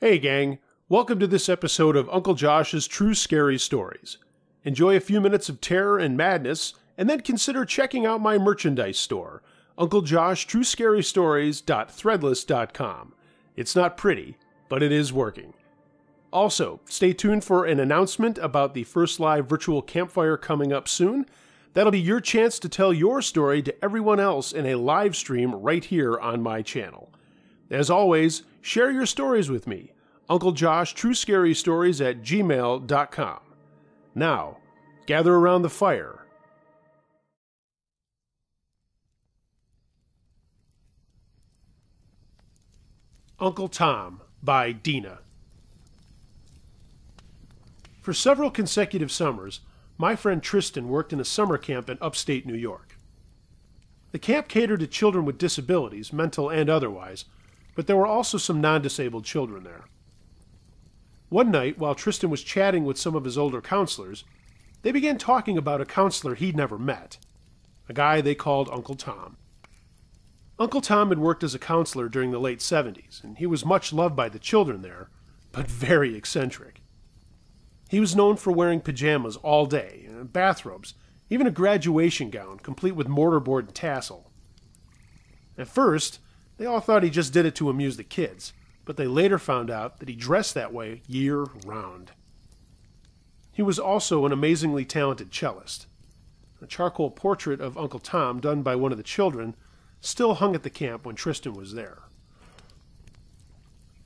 Hey gang, welcome to this episode of Uncle Josh's True Scary Stories. Enjoy a few minutes of terror and madness, and then consider checking out my merchandise store, UncleJoshTrueScaryStories.threadless.com. It's not pretty, but it is working. Also, stay tuned for an announcement about the first live virtual campfire coming up soon. That'll be your chance to tell your story to everyone else in a live stream right here on my channel. As always, share your stories with me, UncleJoshTrueScaryStories@gmail.com. Now, gather around the fire. Uncle Tom by Dina. For several consecutive summers, my friend Tristan worked in a summer camp in upstate New York. The camp catered to children with disabilities, mental and otherwise, but there were also some non-disabled children there. One night, while Tristan was chatting with some of his older counselors, they began talking about a counselor he'd never met, a guy they called Uncle Tom. Uncle Tom had worked as a counselor during the late 70s, and he was much loved by the children there, but very eccentric. He was known for wearing pajamas all day, bathrobes, even a graduation gown, complete with mortarboard and tassel. At first, they all thought he just did it to amuse the kids, but they later found out that he dressed that way year-round. He was also an amazingly talented cellist. A charcoal portrait of Uncle Tom done by one of the children still hung at the camp when Tristan was there.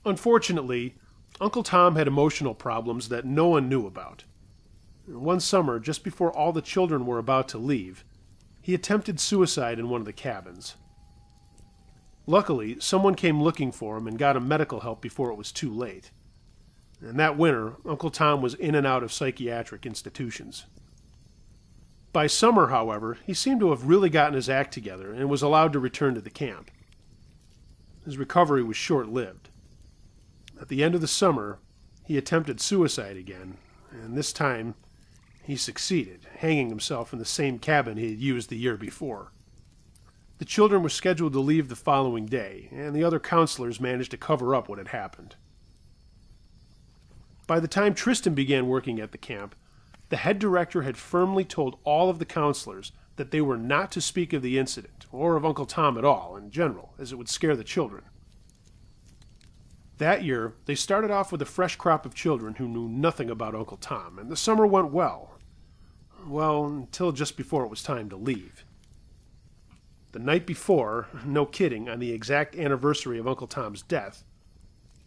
Unfortunately, Uncle Tom had emotional problems that no one knew about. One summer, just before all the children were about to leave, he attempted suicide in one of the cabins. Luckily, someone came looking for him and got him medical help before it was too late. And that winter, Uncle Tom was in and out of psychiatric institutions. By summer, however, he seemed to have really gotten his act together and was allowed to return to the camp. His recovery was short-lived. At the end of the summer, he attempted suicide again, and this time he succeeded, hanging himself in the same cabin he had used the year before. The children were scheduled to leave the following day, and the other counselors managed to cover up what had happened. By the time Tristan began working at the camp, the head director had firmly told all of the counselors that they were not to speak of the incident, or of Uncle Tom at all, in general, as it would scare the children. That year, they started off with a fresh crop of children who knew nothing about Uncle Tom, and the summer went well. Well, until just before it was time to leave. The night before, no kidding, on the exact anniversary of Uncle Tom's death,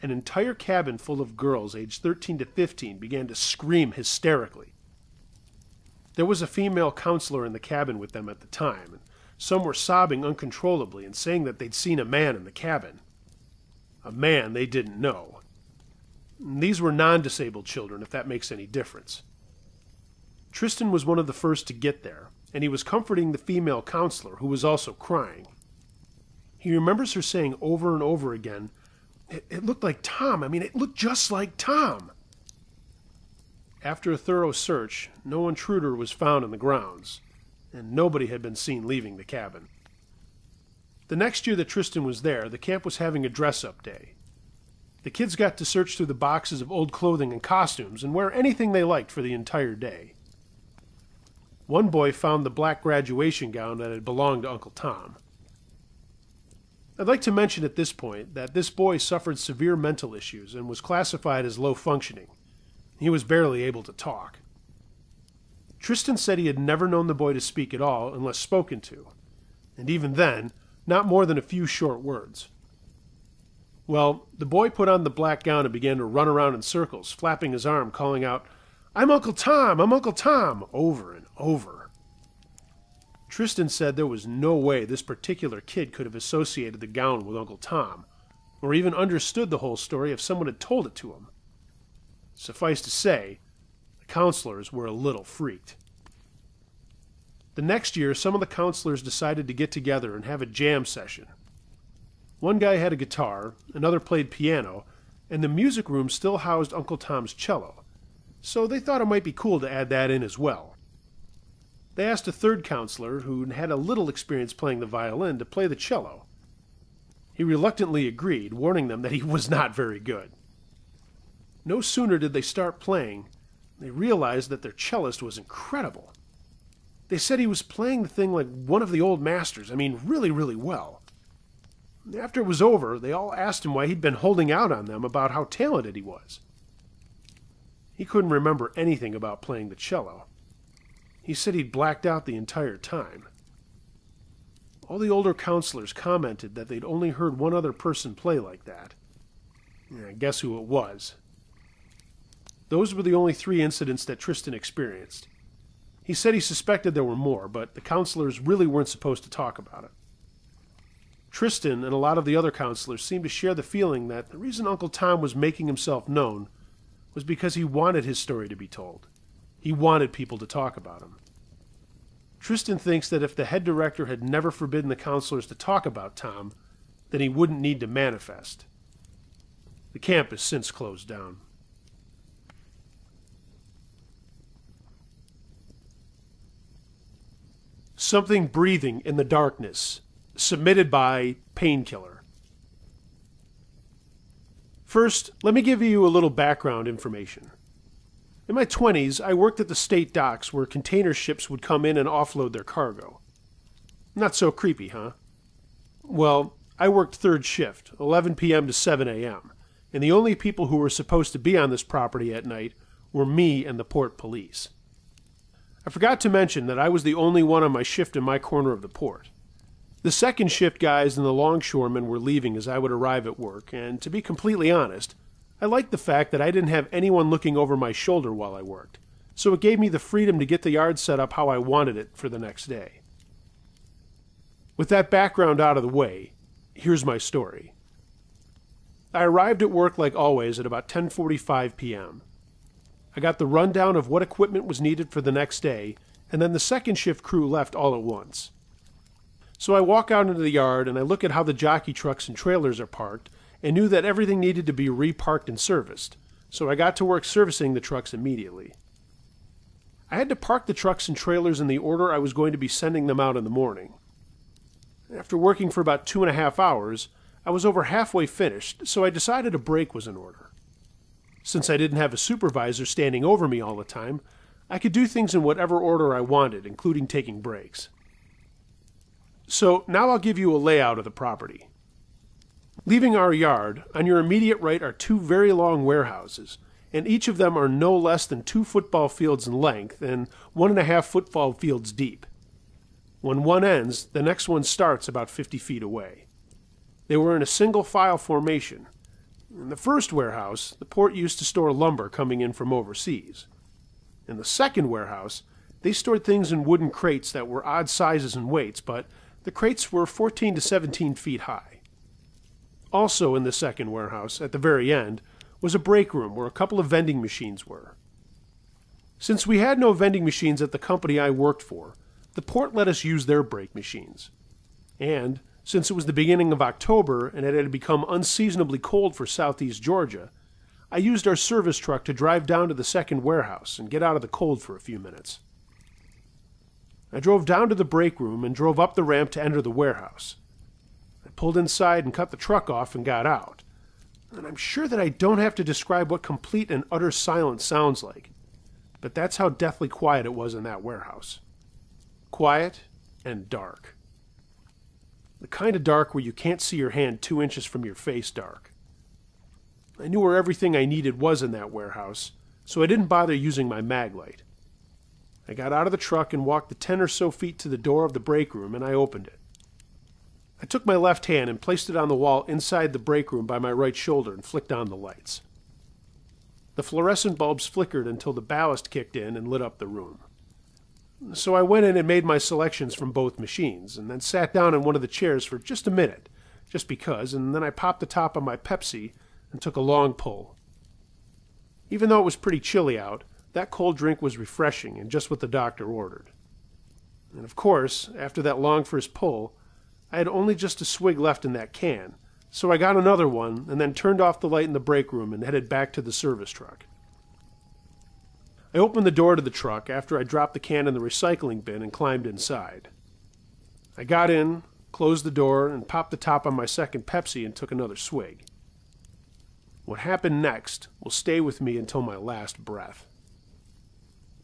an entire cabin full of girls aged 13 to 15 began to scream hysterically. There was a female counselor in the cabin with them at the time, and some were sobbing uncontrollably and saying that they'd seen a man in the cabin. A man they didn't know. These were non-disabled children, if that makes any difference. Tristan was one of the first to get there, and he was comforting the female counselor, who was also crying. He remembers her saying over and over again, It looked like Tom. It looked just like Tom. After a thorough search, no intruder was found in the grounds, and nobody had been seen leaving the cabin. The next year that Tristan was there, the camp was having a dress-up day. The kids got to search through the boxes of old clothing and costumes and wear anything they liked for the entire day. One boy found the black graduation gown that had belonged to Uncle Tom. I'd like to mention at this point that this boy suffered severe mental issues and was classified as low functioning. He was barely able to talk. Tristan said he had never known the boy to speak at all unless spoken to, and even then, not more than a few short words. Well, the boy put on the black gown and began to run around in circles, flapping his arm, calling out, I'm Uncle Tom! I'm Uncle Tom! Over and over. Tristan said there was no way this particular kid could have associated the gown with Uncle Tom, or even understood the whole story if someone had told it to him. Suffice to say, the counselors were a little freaked. The next year, some of the counselors decided to get together and have a jam session. One guy had a guitar, another played piano, and the music room still housed Uncle Tom's cello, so they thought it might be cool to add that in as well. They asked a third counselor, who had a little experience playing the violin, to play the cello. He reluctantly agreed, warning them that he was not very good. No sooner did they start playing, they realized that their cellist was incredible. They said he was playing the thing like one of the old masters. I mean, really, really well. After it was over, they all asked him why he'd been holding out on them about how talented he was. He couldn't remember anything about playing the cello. He said he'd blacked out the entire time. All the older counselors commented that they'd only heard one other person play like that. Guess who it was? Those were the only 3 incidents that Tristan experienced. He said he suspected there were more, but the counselors really weren't supposed to talk about it. Tristan and a lot of the other counselors seemed to share the feeling that the reason Uncle Tom was making himself known was because he wanted his story to be told. He wanted people to talk about him. Tristan thinks that if the head director had never forbidden the counselors to talk about Tom, then he wouldn't need to manifest. The camp has since closed down. Something Breathing in the Darkness, submitted by Painkiller. First, let me give you a little background information. In my 20s, I worked at the state docks where container ships would come in and offload their cargo. Not so creepy, huh? Well, I worked 3rd shift, 11 p.m. to 7 a.m., and the only people who were supposed to be on this property at night were me and the port police. I forgot to mention that I was the only one on my shift in my corner of the port. The 2nd shift guys and the longshoremen were leaving as I would arrive at work, and to be completely honest, I liked the fact that I didn't have anyone looking over my shoulder while I worked, so it gave me the freedom to get the yard set up how I wanted it for the next day. With that background out of the way, here's my story. I arrived at work like always at about 10:45 p.m. I got the rundown of what equipment was needed for the next day, and then the 2nd shift crew left all at once. So I walk out into the yard and I look at how the jockey trucks and trailers are parked and knew that everything needed to be reparked and serviced, so I got to work servicing the trucks immediately. I had to park the trucks and trailers in the order I was going to be sending them out in the morning. After working for about 2.5 hours, I was over halfway finished, so I decided a break was in order. Since I didn't have a supervisor standing over me all the time, I could do things in whatever order I wanted, including taking breaks. So now I'll give you a layout of the property. Leaving our yard, on your immediate right are 2 very long warehouses, and each of them are no less than 2 football fields in length and 1.5 football fields deep. When one ends, the next one starts about 50 feet away. They were in a single file formation. In the first warehouse, the port used to store lumber coming in from overseas. In the second warehouse, they stored things in wooden crates that were odd sizes and weights, but the crates were 14 to 17 feet high. Also in the second warehouse, at the very end, was a break room where a couple of vending machines were. Since we had no vending machines at the company I worked for, the port let us use their break machines. And, since it was the beginning of October and it had become unseasonably cold for southeast Georgia, I used our service truck to drive down to the second warehouse and get out of the cold for a few minutes. I drove down to the break room and drove up the ramp to enter the warehouse. I pulled inside and cut the truck off and got out. And I'm sure that I don't have to describe what complete and utter silence sounds like, but that's how deathly quiet it was in that warehouse. Quiet and dark. The kind of dark where you can't see your hand 2 inches from your face dark. I knew where everything I needed was in that warehouse, so I didn't bother using my mag light. I got out of the truck and walked the 10 or so feet to the door of the break room, and I opened it. I took my left hand and placed it on the wall inside the break room by my right shoulder and flicked on the lights. The fluorescent bulbs flickered until the ballast kicked in and lit up the room. So I went in and made my selections from both machines, and then sat down in one of the chairs for just a minute, just because, and then I popped the top on my Pepsi and took a long pull. Even though it was pretty chilly out, that cold drink was refreshing and just what the doctor ordered. And of course, after that long first pull, I had only just a swig left in that can, so I got another one and then turned off the light in the break room and headed back to the service truck. I opened the door to the truck after I dropped the can in the recycling bin and climbed inside. I got in, closed the door, and popped the top on my second Pepsi and took another swig. What happened next will stay with me until my last breath.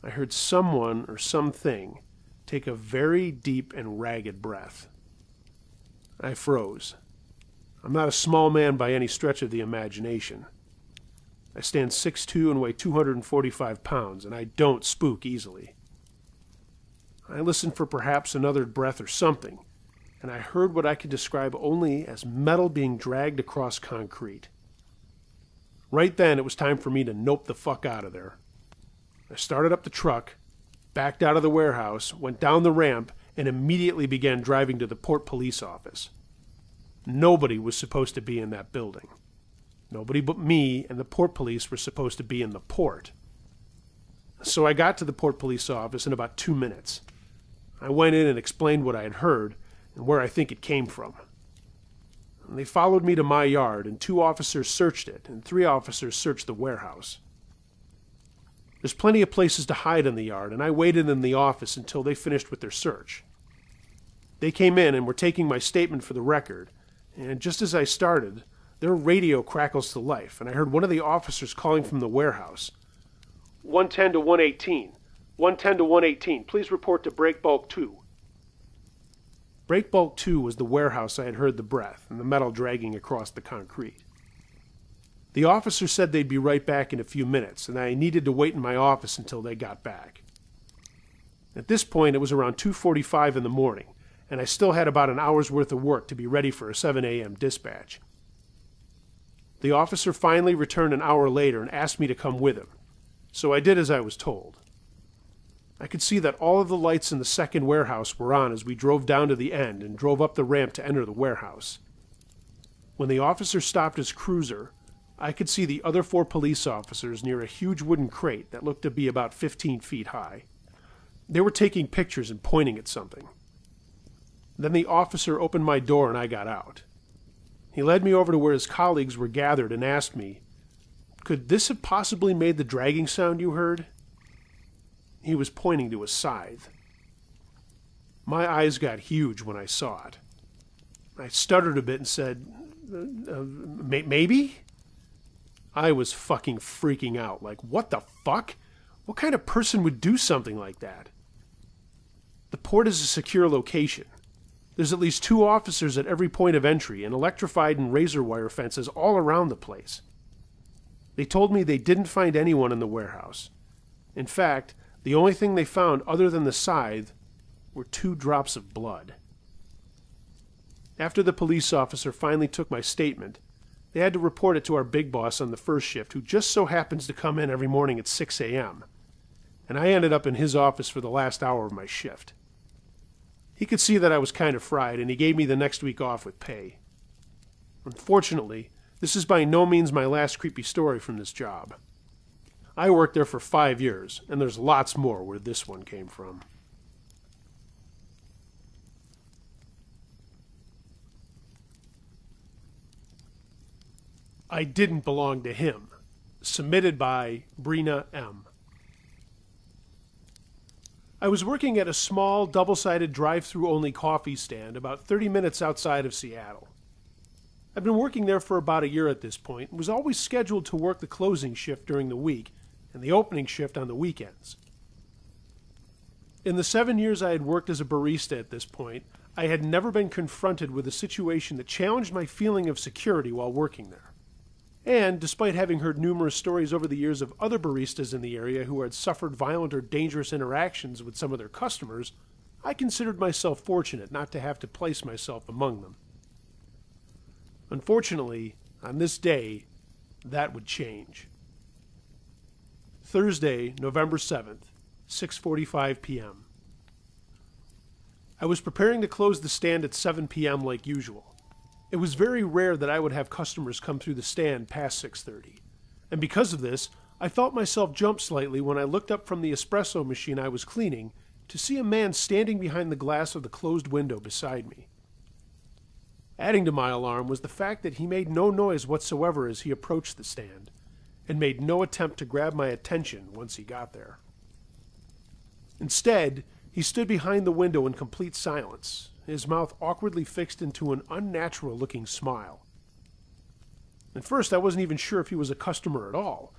I heard someone or something take a very deep and ragged breath. I froze. I'm not a small man by any stretch of the imagination. I stand 6'2" and weigh 245 pounds, and I don't spook easily. I listened for perhaps another breath or something, and I heard what I could describe only as metal being dragged across concrete. Right then, it was time for me to nope the fuck out of there. I started up the truck, backed out of the warehouse, went down the ramp, and immediately began driving to the port police office. Nobody was supposed to be in that building. Nobody but me and the port police were supposed to be in the port. So I got to the port police office in about 2 minutes. I went in and explained what I had heard and where I think it came from. And they followed me to my yard, and 2 officers searched it, and 3 officers searched the warehouse. There's plenty of places to hide in the yard, and I waited in the office until they finished with their search. They came in and were taking my statement for the record, and just as I started, their radio crackles to life, and I heard one of the officers calling from the warehouse. 110 to 118. 110 to 118. Please report to Break Bulk 2. Break Bulk 2 was the warehouse I had heard the breath and the metal dragging across the concrete. The officer said they'd be right back in a few minutes, and I needed to wait in my office until they got back. At this point, it was around 2:45 in the morning, and I still had about an hour's worth of work to be ready for a 7 a.m. dispatch. The officer finally returned an hour later and asked me to come with him, so I did as I was told. I could see that all of the lights in the second warehouse were on as we drove down to the end and drove up the ramp to enter the warehouse. When the officer stopped his cruiser, I could see the other 4 police officers near a huge wooden crate that looked to be about 15 feet high. They were taking pictures and pointing at something. Then the officer opened my door and I got out. He led me over to where his colleagues were gathered and asked me, "Could this have possibly made the dragging sound you heard?" He was pointing to a scythe. My eyes got huge when I saw it. I stuttered a bit and said, maybe? I was fucking freaking out. Like, what the fuck? What kind of person would do something like that? The port is a secure location. There's at least 2 officers at every point of entry and electrified and razor wire fences all around the place. They told me they didn't find anyone in the warehouse. In fact, the only thing they found other than the scythe were 2 drops of blood. After the police officer finally took my statement, they had to report it to our big boss on the first shift, who just so happens to come in every morning at 6 a.m., and I ended up in his office for the last hour of my shift. He could see that I was kind of fried, and he gave me the next week off with pay. Unfortunately, this is by no means my last creepy story from this job. I worked there for 5 years, and there's lots more where this one came from. I Didn't Belong to Him. Submitted by Brina M. I was working at a small, double-sided drive-through only coffee stand about 30 minutes outside of Seattle. I'd been working there for about a year at this point and was always scheduled to work the closing shift during the week and the opening shift on the weekends. In the 7 years I had worked as a barista at this point, I had never been confronted with a situation that challenged my feeling of security while working there. And, despite having heard numerous stories over the years of other baristas in the area who had suffered violent or dangerous interactions with some of their customers, I considered myself fortunate not to have to place myself among them. Unfortunately, on this day, that would change. Thursday, November 7th, 6:45 p.m. I was preparing to close the stand at 7 p.m. like usual. It was very rare that I would have customers come through the stand past 6:30, and because of this, I felt myself jump slightly when I looked up from the espresso machine I was cleaning to see a man standing behind the glass of the closed window beside me. Adding to my alarm was the fact that he made no noise whatsoever as he approached the stand, and made no attempt to grab my attention once he got there. Instead, he stood behind the window in complete silence, his mouth awkwardly fixed into an unnatural-looking smile. At first, I wasn't even sure if he was a customer at all,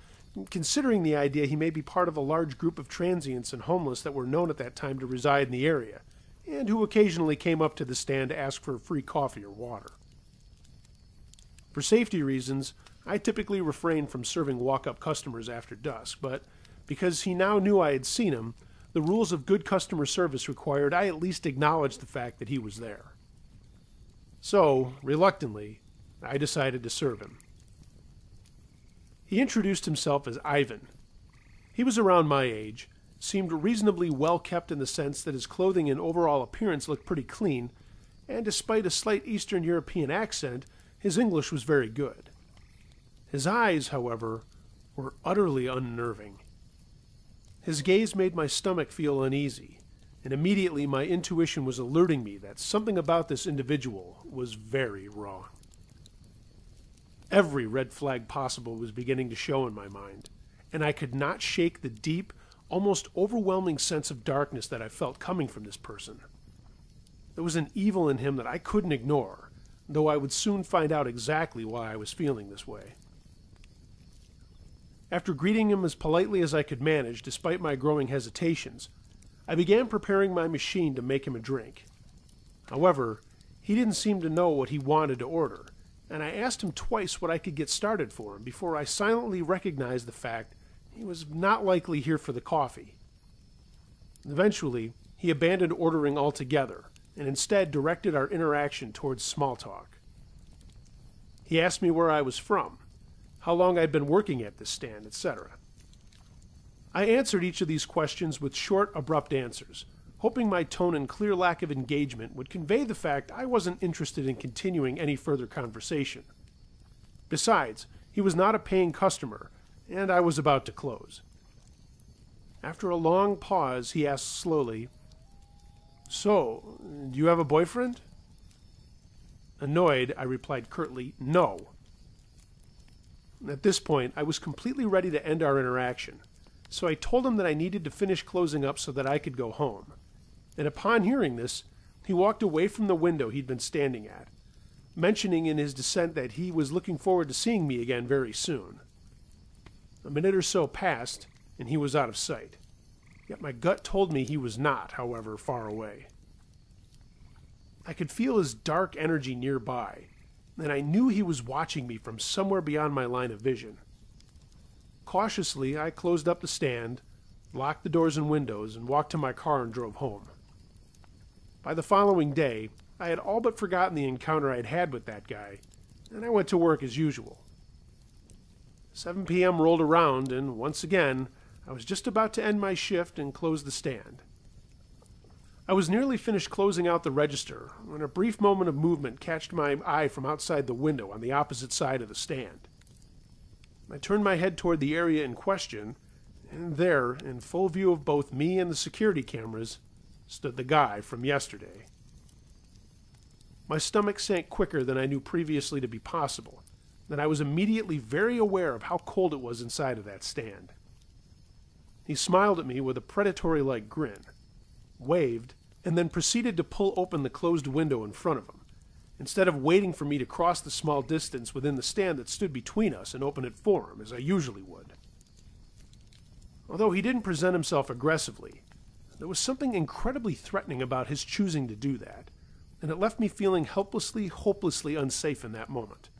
considering the idea he may be part of a large group of transients and homeless that were known at that time to reside in the area, and who occasionally came up to the stand to ask for free coffee or water. For safety reasons, I typically refrained from serving walk-up customers after dusk, but because he now knew I had seen him, the rules of good customer service required I at least acknowledge the fact that he was there. So, reluctantly, I decided to serve him. He introduced himself as Ivan. He was around my age, seemed reasonably well kept in the sense that his clothing and overall appearance looked pretty clean, and despite a slight Eastern European accent, his English was very good. His eyes, however, were utterly unnerving. His gaze made my stomach feel uneasy, and immediately my intuition was alerting me that something about this individual was very wrong. Every red flag possible was beginning to show in my mind, and I could not shake the deep, almost overwhelming sense of darkness that I felt coming from this person. There was an evil in him that I couldn't ignore, though I would soon find out exactly why I was feeling this way. After greeting him as politely as I could manage, despite my growing hesitations, I began preparing my machine to make him a drink. However, he didn't seem to know what he wanted to order, and I asked him twice what I could get started for him before I silently recognized the fact he was not likely here for the coffee. Eventually, he abandoned ordering altogether and instead directed our interaction towards small talk. He asked me where I was from, how long I'd been working at this stand, etc. I answered each of these questions with short, abrupt answers, hoping my tone and clear lack of engagement would convey the fact I wasn't interested in continuing any further conversation. Besides, he was not a paying customer, and I was about to close. After a long pause, he asked slowly, "So, do you have a boyfriend?" Annoyed, I replied curtly, "No." At this point, I was completely ready to end our interaction, so I told him that I needed to finish closing up so that I could go home. And upon hearing this, he walked away from the window he'd been standing at, mentioning in his dissent that he was looking forward to seeing me again very soon. A minute or so passed, and he was out of sight. Yet my gut told me he was not, however, far away. I could feel his dark energy nearby, and I knew he was watching me from somewhere beyond my line of vision. Cautiously, I closed up the stand, locked the doors and windows, and walked to my car and drove home. By the following day, I had all but forgotten the encounter I had had with that guy, and I went to work as usual. 7 p.m. rolled around, and once again, I was just about to end my shift and close the stand. I was nearly finished closing out the register when a brief moment of movement catched my eye from outside the window on the opposite side of the stand. I turned my head toward the area in question, and there, in full view of both me and the security cameras, stood the guy from yesterday. My stomach sank quicker than I knew previously to be possible, and I was immediately very aware of how cold it was inside of that stand. He smiled at me with a predatory-like grin, waved, and then proceeded to pull open the closed window in front of him, instead of waiting for me to cross the small distance within the stand that stood between us and open it for him, as I usually would. Although he didn't present himself aggressively, there was something incredibly threatening about his choosing to do that, and it left me feeling helplessly, hopelessly unsafe in that moment.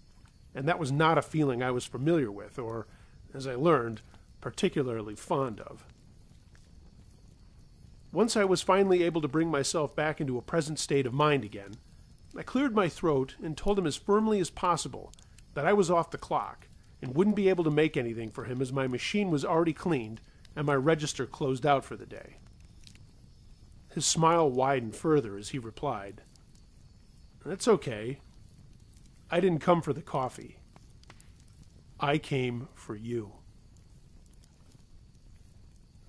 And that was not a feeling I was familiar with, or, as I learned, particularly fond of. Once I was finally able to bring myself back into a present state of mind again, I cleared my throat and told him as firmly as possible that I was off the clock and wouldn't be able to make anything for him as my machine was already cleaned and my register closed out for the day. His smile widened further as he replied, "That's okay. I didn't come for the coffee. I came for you."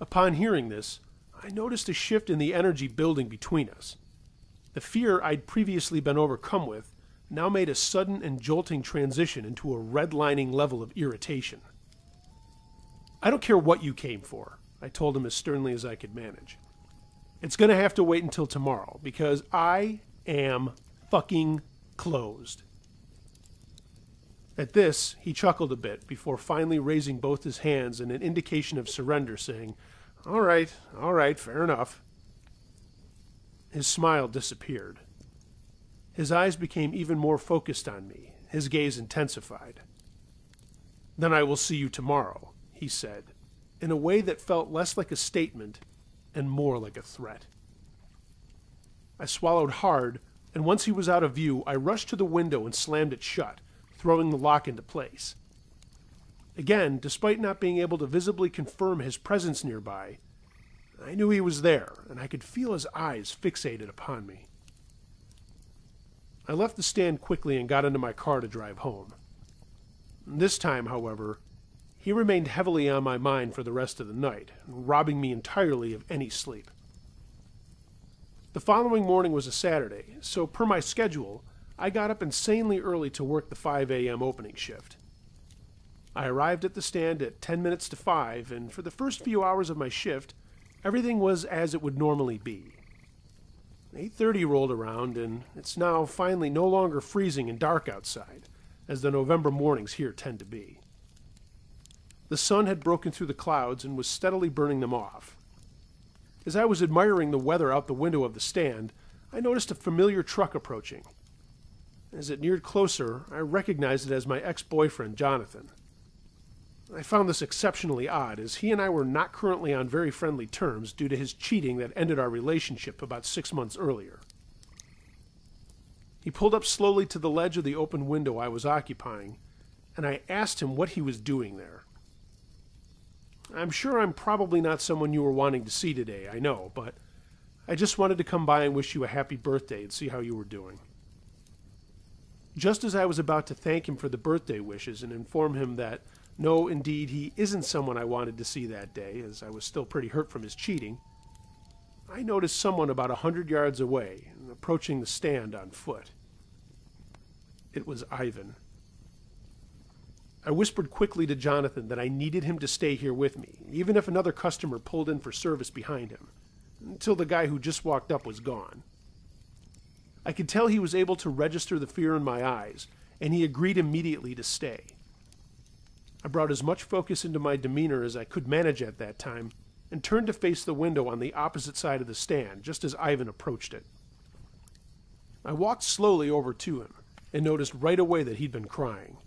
Upon hearing this, I noticed a shift in the energy building between us. The fear I'd previously been overcome with now made a sudden and jolting transition into a redlining level of irritation. "I don't care what you came for," I told him as sternly as I could manage. "It's going to have to wait until tomorrow, because I am fucking closed." At this, he chuckled a bit before finally raising both his hands in an indication of surrender, saying, all right, fair enough." His smile disappeared. His eyes became even more focused on me, his gaze intensified. "Then I will see you tomorrow," he said, in a way that felt less like a statement and more like a threat. I swallowed hard, and once he was out of view, I rushed to the window and slammed it shut, throwing the lock into place. Again, despite not being able to visibly confirm his presence nearby, I knew he was there, and I could feel his eyes fixated upon me. I left the stand quickly and got into my car to drive home. This time, however, he remained heavily on my mind for the rest of the night, robbing me entirely of any sleep. The following morning was a Saturday, so per my schedule, I got up insanely early to work the 5 a.m. opening shift. I arrived at the stand at 10 minutes to 5, and for the first few hours of my shift, everything was as it would normally be. 8:30 rolled around, and it's now finally no longer freezing and dark outside, as the November mornings here tend to be. The sun had broken through the clouds and was steadily burning them off. As I was admiring the weather out the window of the stand, I noticed a familiar truck approaching. As it neared closer, I recognized it as my ex-boyfriend, Jonathan. I found this exceptionally odd, as he and I were not currently on very friendly terms due to his cheating that ended our relationship about 6 months earlier. He pulled up slowly to the ledge of the open window I was occupying, and I asked him what he was doing there. "I'm sure I'm probably not someone you were wanting to see today, I know, but I just wanted to come by and wish you a happy birthday and see how you were doing." Just as I was about to thank him for the birthday wishes and inform him that, no, indeed, he isn't someone I wanted to see that day, as I was still pretty hurt from his cheating, I noticed someone about 100 yards away, approaching the stand on foot. It was Ivan. I whispered quickly to Jonathan that I needed him to stay here with me, even if another customer pulled in for service behind him, until the guy who just walked up was gone. I could tell he was able to register the fear in my eyes, and he agreed immediately to stay. I brought as much focus into my demeanor as I could manage at that time, and turned to face the window on the opposite side of the stand, just as Ivan approached it. I walked slowly over to him, and noticed right away that he'd been crying.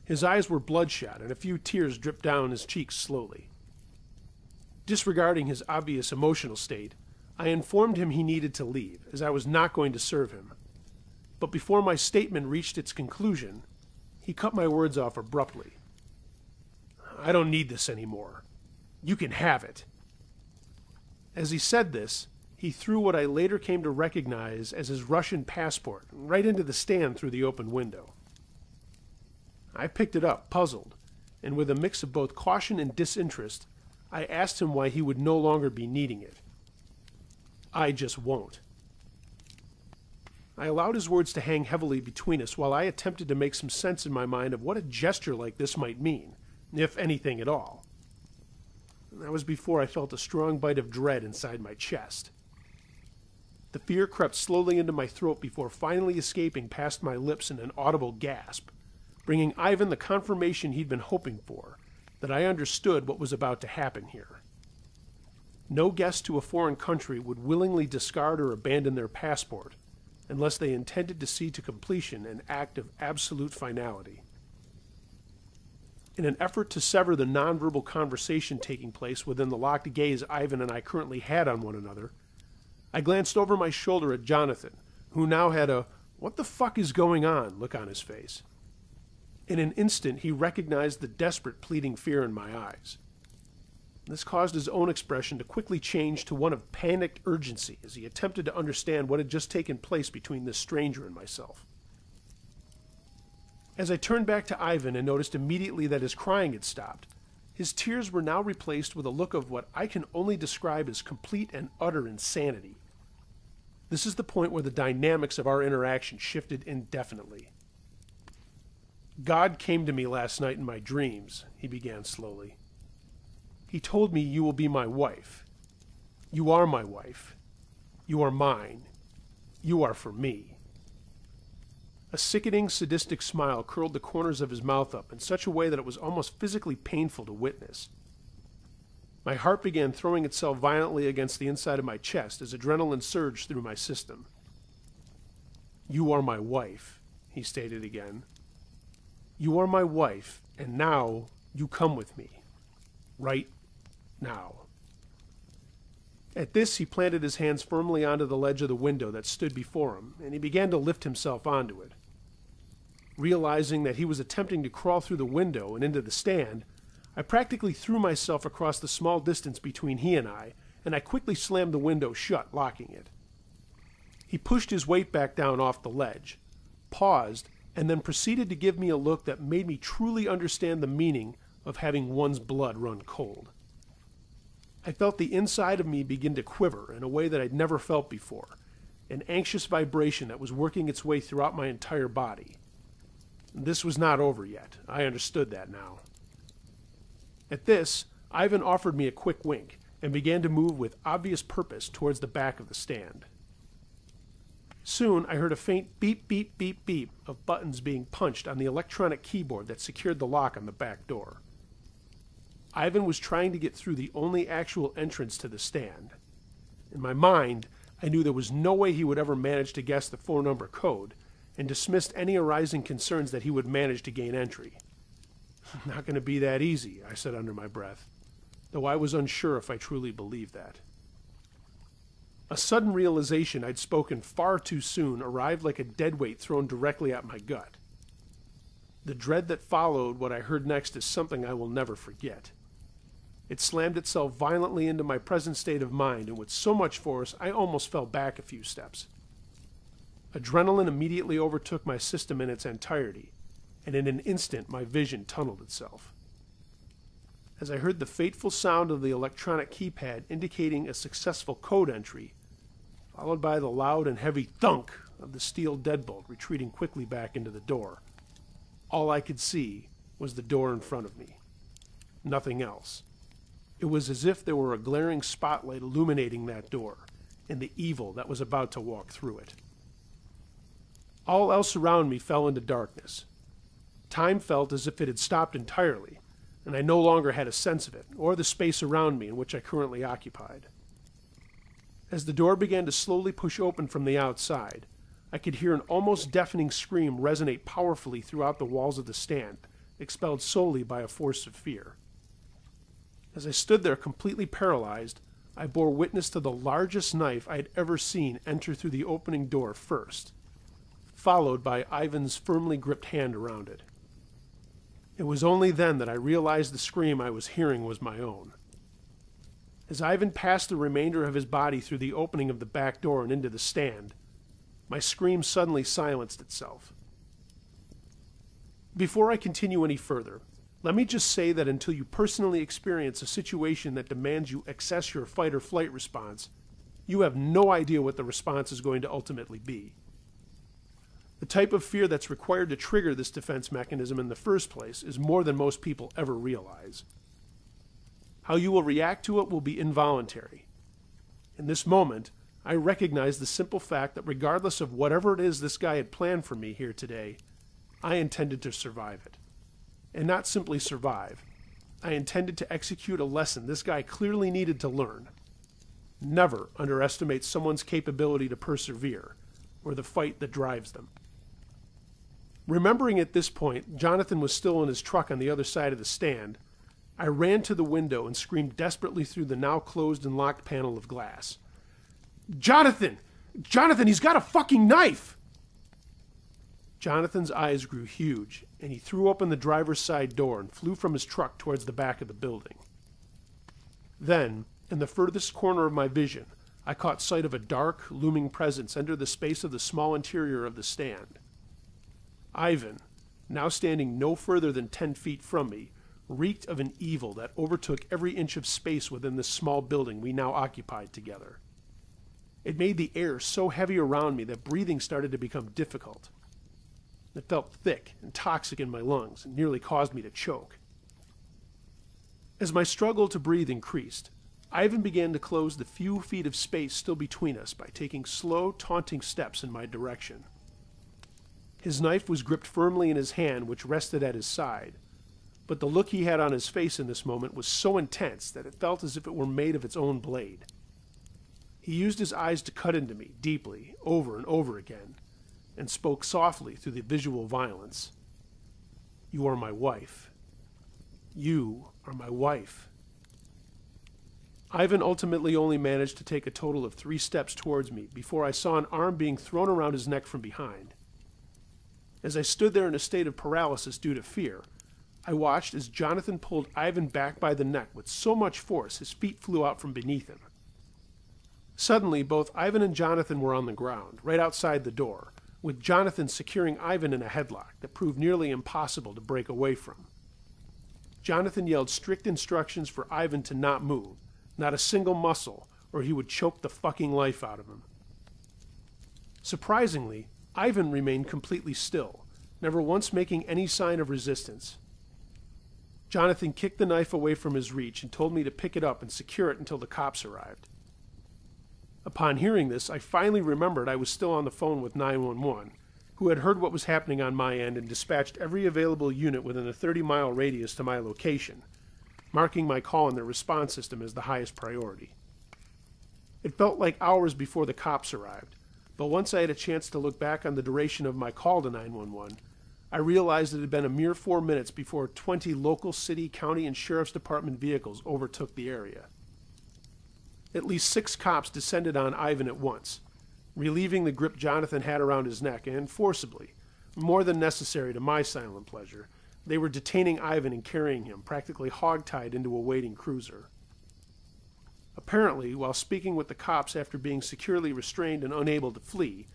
His eyes were bloodshot, and a few tears dripped down his cheeks slowly. Disregarding his obvious emotional state, I informed him he needed to leave, as I was not going to serve him. But before my statement reached its conclusion, he cut my words off abruptly. "I don't need this anymore. You can have it." As he said this, he threw what I later came to recognize as his Russian passport right into the stand through the open window. I picked it up, puzzled, and with a mix of both caution and disinterest, I asked him why he would no longer be needing it. "I just won't." I allowed his words to hang heavily between us while I attempted to make some sense in my mind of what a gesture like this might mean, if anything at all. That was before I felt a strong bite of dread inside my chest. The fear crept slowly into my throat before finally escaping past my lips in an audible gasp, bringing Ivan the confirmation he'd been hoping for, that I understood what was about to happen here. No guest to a foreign country would willingly discard or abandon their passport unless they intended to see to completion an act of absolute finality. In an effort to sever the nonverbal conversation taking place within the locked gaze Ivan and I currently had on one another, I glanced over my shoulder at Jonathan, who now had a "what the fuck is going on" look on his face. In an instant, he recognized the desperate, pleading fear in my eyes. This caused his own expression to quickly change to one of panicked urgency as he attempted to understand what had just taken place between this stranger and myself. As I turned back to Ivan and noticed immediately that his crying had stopped, his tears were now replaced with a look of what I can only describe as complete and utter insanity. This is the point where the dynamics of our interaction shifted indefinitely. "God came to me last night in my dreams," he began slowly. "He told me you will be my wife. You are my wife. You are mine. You are for me." A sickening, sadistic smile curled the corners of his mouth up in such a way that it was almost physically painful to witness. My heart began throwing itself violently against the inside of my chest as adrenaline surged through my system. "You are my wife," he stated again. "You are my wife, and now you come with me. Right now." At this, he planted his hands firmly onto the ledge of the window that stood before him, and he began to lift himself onto it. Realizing that he was attempting to crawl through the window and into the stand, I practically threw myself across the small distance between he and I quickly slammed the window shut, locking it. He pushed his weight back down off the ledge, paused, and then proceeded to give me a look that made me truly understand the meaning of having one's blood run cold. I felt the inside of me begin to quiver in a way that I'd never felt before, an anxious vibration that was working its way throughout my entire body. This was not over yet. I understood that now. At this, Ivan offered me a quick wink and began to move with obvious purpose towards the back of the stand. Soon, I heard a faint beep, beep, beep, beep of buttons being punched on the electronic keyboard that secured the lock on the back door. Ivan was trying to get through the only actual entrance to the stand. In my mind, I knew there was no way he would ever manage to guess the 4-number code, and dismissed any arising concerns that he would manage to gain entry. "Not going to be that easy," I said under my breath, though I was unsure if I truly believed that. A sudden realization I'd spoken far too soon arrived like a deadweight thrown directly at my gut. The dread that followed what I heard next is something I will never forget. It slammed itself violently into my present state of mind, and with so much force I almost fell back a few steps. Adrenaline immediately overtook my system in its entirety, and in an instant my vision tunneled itself. As I heard the fateful sound of the electronic keypad indicating a successful code entry, followed by the loud and heavy thunk of the steel deadbolt retreating quickly back into the door, all I could see was the door in front of me. Nothing else. It was as if there were a glaring spotlight illuminating that door, and the evil that was about to walk through it. All else around me fell into darkness. Time felt as if it had stopped entirely, and I no longer had a sense of it, or the space around me in which I currently occupied. As the door began to slowly push open from the outside, I could hear an almost deafening scream resonate powerfully throughout the walls of the stand, expelled solely by a force of fear. As I stood there completely paralyzed, I bore witness to the largest knife I had ever seen enter through the opening door first, followed by Ivan's firmly gripped hand around it. It was only then that I realized the scream I was hearing was my own. As Ivan passed the remainder of his body through the opening of the back door and into the stand, my scream suddenly silenced itself. Before I continue any further, let me just say that until you personally experience a situation that demands you access your fight or flight response, you have no idea what the response is going to ultimately be. The type of fear that's required to trigger this defense mechanism in the first place is more than most people ever realize. How you will react to it will be involuntary. In this moment, I recognize the simple fact that regardless of whatever it is this guy had planned for me here today, I intended to survive it. And not simply survive. I intended to execute a lesson this guy clearly needed to learn. Never underestimate someone's capability to persevere, or the fight that drives them. Remembering at this point Jonathan was still in his truck on the other side of the stand, I ran to the window and screamed desperately through the now closed and locked panel of glass. "Jonathan! Jonathan, he's got a fucking knife!" Jonathan's eyes grew huge, and he threw open the driver's side door and flew from his truck towards the back of the building. Then, in the furthest corner of my vision, I caught sight of a dark, looming presence enter the space of the small interior of the stand. Ivan, now standing no further than 10 feet from me, reeked of an evil that overtook every inch of space within this small building we now occupied together. It made the air so heavy around me that breathing started to become difficult. It felt thick and toxic in my lungs and nearly caused me to choke. As my struggle to breathe increased, Ivan began to close the few feet of space still between us by taking slow, taunting steps in my direction. His knife was gripped firmly in his hand, which rested at his side, but the look he had on his face in this moment was so intense that it felt as if it were made of its own blade. He used his eyes to cut into me, deeply, over and over again, and spoke softly through the visual violence. "You are my wife. You are my wife." Ivan ultimately only managed to take a total of 3 steps towards me before I saw an arm being thrown around his neck from behind. As I stood there in a state of paralysis due to fear, I watched as Jonathan pulled Ivan back by the neck with so much force his feet flew out from beneath him. Suddenly, both Ivan and Jonathan were on the ground, right outside the door, with Jonathan securing Ivan in a headlock that proved nearly impossible to break away from. Jonathan yelled strict instructions for Ivan to not move, not a single muscle, or he would choke the fucking life out of him. Surprisingly, Ivan remained completely still, never once making any sign of resistance. Jonathan kicked the knife away from his reach and told me to pick it up and secure it until the cops arrived. Upon hearing this, I finally remembered I was still on the phone with 911, who had heard what was happening on my end and dispatched every available unit within a 30-mile radius to my location, marking my call in their response system as the highest priority. It felt like hours before the cops arrived, but once I had a chance to look back on the duration of my call to 911, I realized it had been a mere 4 minutes before 20 local city, county, and sheriff's department vehicles overtook the area. At least 6 cops descended on Ivan at once, relieving the grip Jonathan had around his neck, and forcibly, more than necessary to my silent pleasure, they were detaining Ivan and carrying him, practically hogtied, into a waiting cruiser. Apparently, while speaking with the cops after being securely restrained and unable to flee,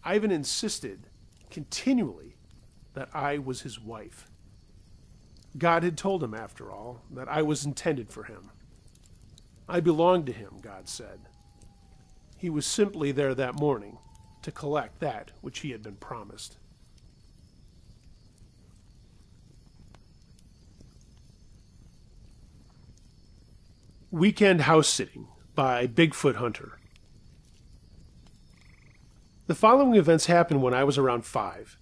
Ivan insisted, continually, that I was his wife. God had told him, after all, that I was intended for him. I belonged to him, God said. He was simply there that morning to collect that which he had been promised. Weekend House Sitting by Bigfoot Hunter. The following events happened when I was around 5.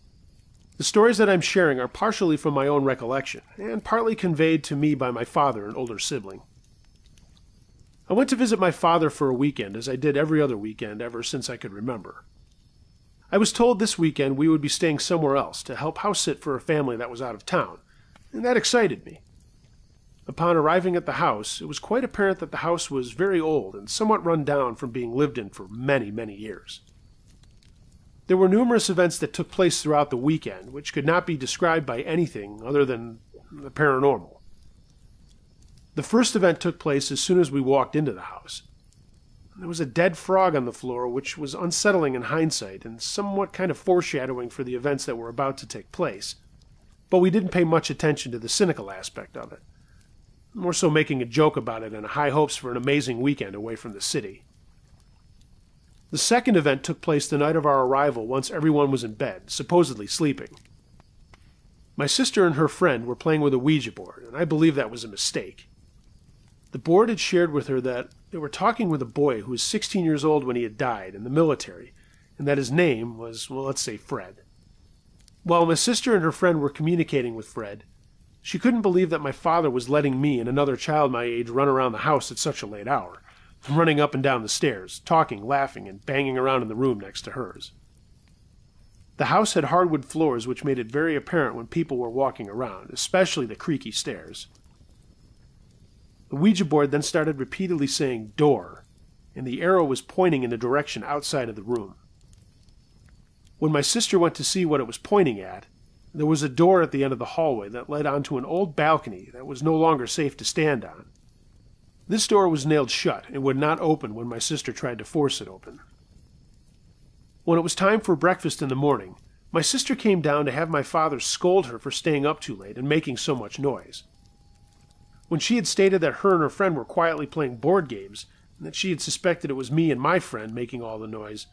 The stories that I'm sharing are partially from my own recollection, and partly conveyed to me by my father, an older sibling. I went to visit my father for a weekend, as I did every other weekend ever since I could remember. I was told this weekend we would be staying somewhere else to help house sit for a family that was out of town, and that excited me. Upon arriving at the house, it was quite apparent that the house was very old and somewhat run down from being lived in for many, many years. There were numerous events that took place throughout the weekend, which could not be described by anything other than the paranormal. The first event took place as soon as we walked into the house. There was a dead frog on the floor, which was unsettling in hindsight and somewhat kind of foreshadowing for the events that were about to take place, but we didn't pay much attention to the cynical aspect of it, more so making a joke about it and high hopes for an amazing weekend away from the city. The second event took place the night of our arrival once everyone was in bed, supposedly sleeping. My sister and her friend were playing with a Ouija board, and I believe that was a mistake. The board had shared with her that they were talking with a boy who was 16 years old when he had died in the military, and that his name was, well, let's say Fred. While my sister and her friend were communicating with Fred, she couldn't believe that my father was letting me and another child my age run around the house at such a late hour, running up and down the stairs, talking, laughing, and banging around in the room next to hers. The house had hardwood floors, which made it very apparent when people were walking around, especially the creaky stairs. The Ouija board then started repeatedly saying "door," and the arrow was pointing in the direction outside of the room. When my sister went to see what it was pointing at, there was a door at the end of the hallway that led onto an old balcony that was no longer safe to stand on. This door was nailed shut and would not open when my sister tried to force it open. When it was time for breakfast in the morning, my sister came down to have my father scold her for staying up too late and making so much noise. When she had stated that her and her friend were quietly playing board games, and that she had suspected it was me and my friend making all the noise,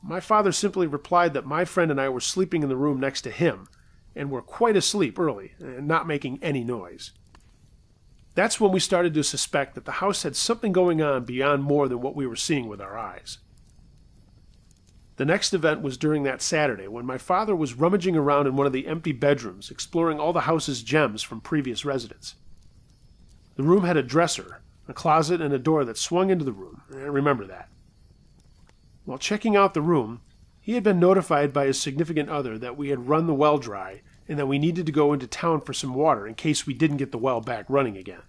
my father simply replied that my friend and I were sleeping in the room next to him, and were quite asleep early, and not making any noise. That's when we started to suspect that the house had something going on beyond more than what we were seeing with our eyes. The next event was during that Saturday when my father was rummaging around in one of the empty bedrooms, exploring all the house's gems from previous residents. The room had a dresser, a closet, and a door that swung into the room. I remember that. While checking out the room, he had been notified by his significant other that we had run the well dry and that we needed to go into town for some water in case we didn't get the well back running again.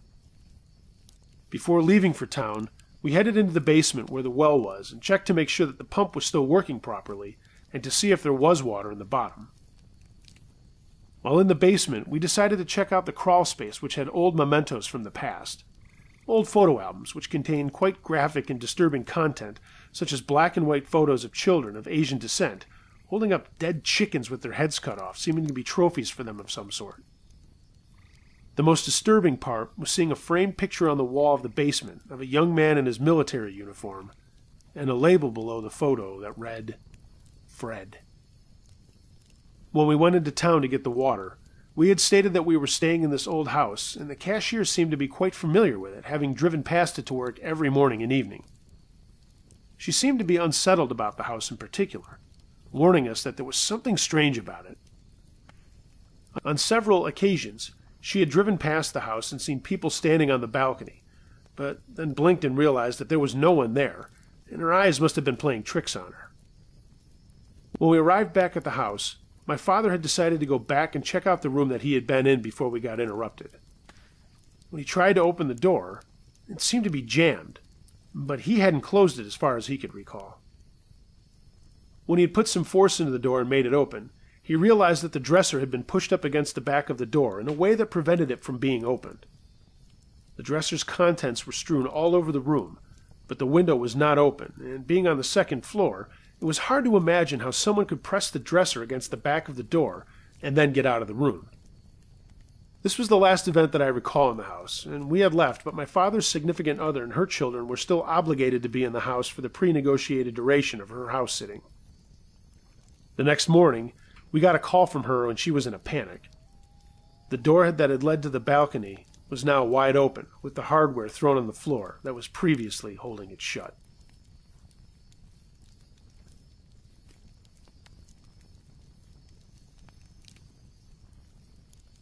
Before leaving for town, we headed into the basement where the well was and checked to make sure that the pump was still working properly and to see if there was water in the bottom. While in the basement, we decided to check out the crawl space, which had old mementos from the past. Old photo albums which contained quite graphic and disturbing content, such as black and white photos of children of Asian descent holding up dead chickens with their heads cut off, seeming to be trophies for them of some sort. The most disturbing part was seeing a framed picture on the wall of the basement of a young man in his military uniform, and a label below the photo that read, Fred. When we went into town to get the water, we had stated that we were staying in this old house, and the cashier seemed to be quite familiar with it, having driven past it to work every morning and evening. She seemed to be unsettled about the house in particular, warning us that there was something strange about it. On several occasions, she had driven past the house and seen people standing on the balcony, but then blinked and realized that there was no one there, and her eyes must have been playing tricks on her. When we arrived back at the house, my father had decided to go back and check out the room that he had been in before we got interrupted. When he tried to open the door, it seemed to be jammed, but he hadn't closed it as far as he could recall. When he had put some force into the door and made it open, he realized that the dresser had been pushed up against the back of the door in a way that prevented it from being opened. The dresser's contents were strewn all over the room, but the window was not open, and being on the second floor, it was hard to imagine how someone could press the dresser against the back of the door and then get out of the room. This was the last event that I recall in the house, and we had left, but my father's significant other and her children were still obligated to be in the house for the pre-negotiated duration of her house sitting. The next morning, we got a call from her when she was in a panic. The door that had led to the balcony was now wide open, with the hardware thrown on the floor that was previously holding it shut.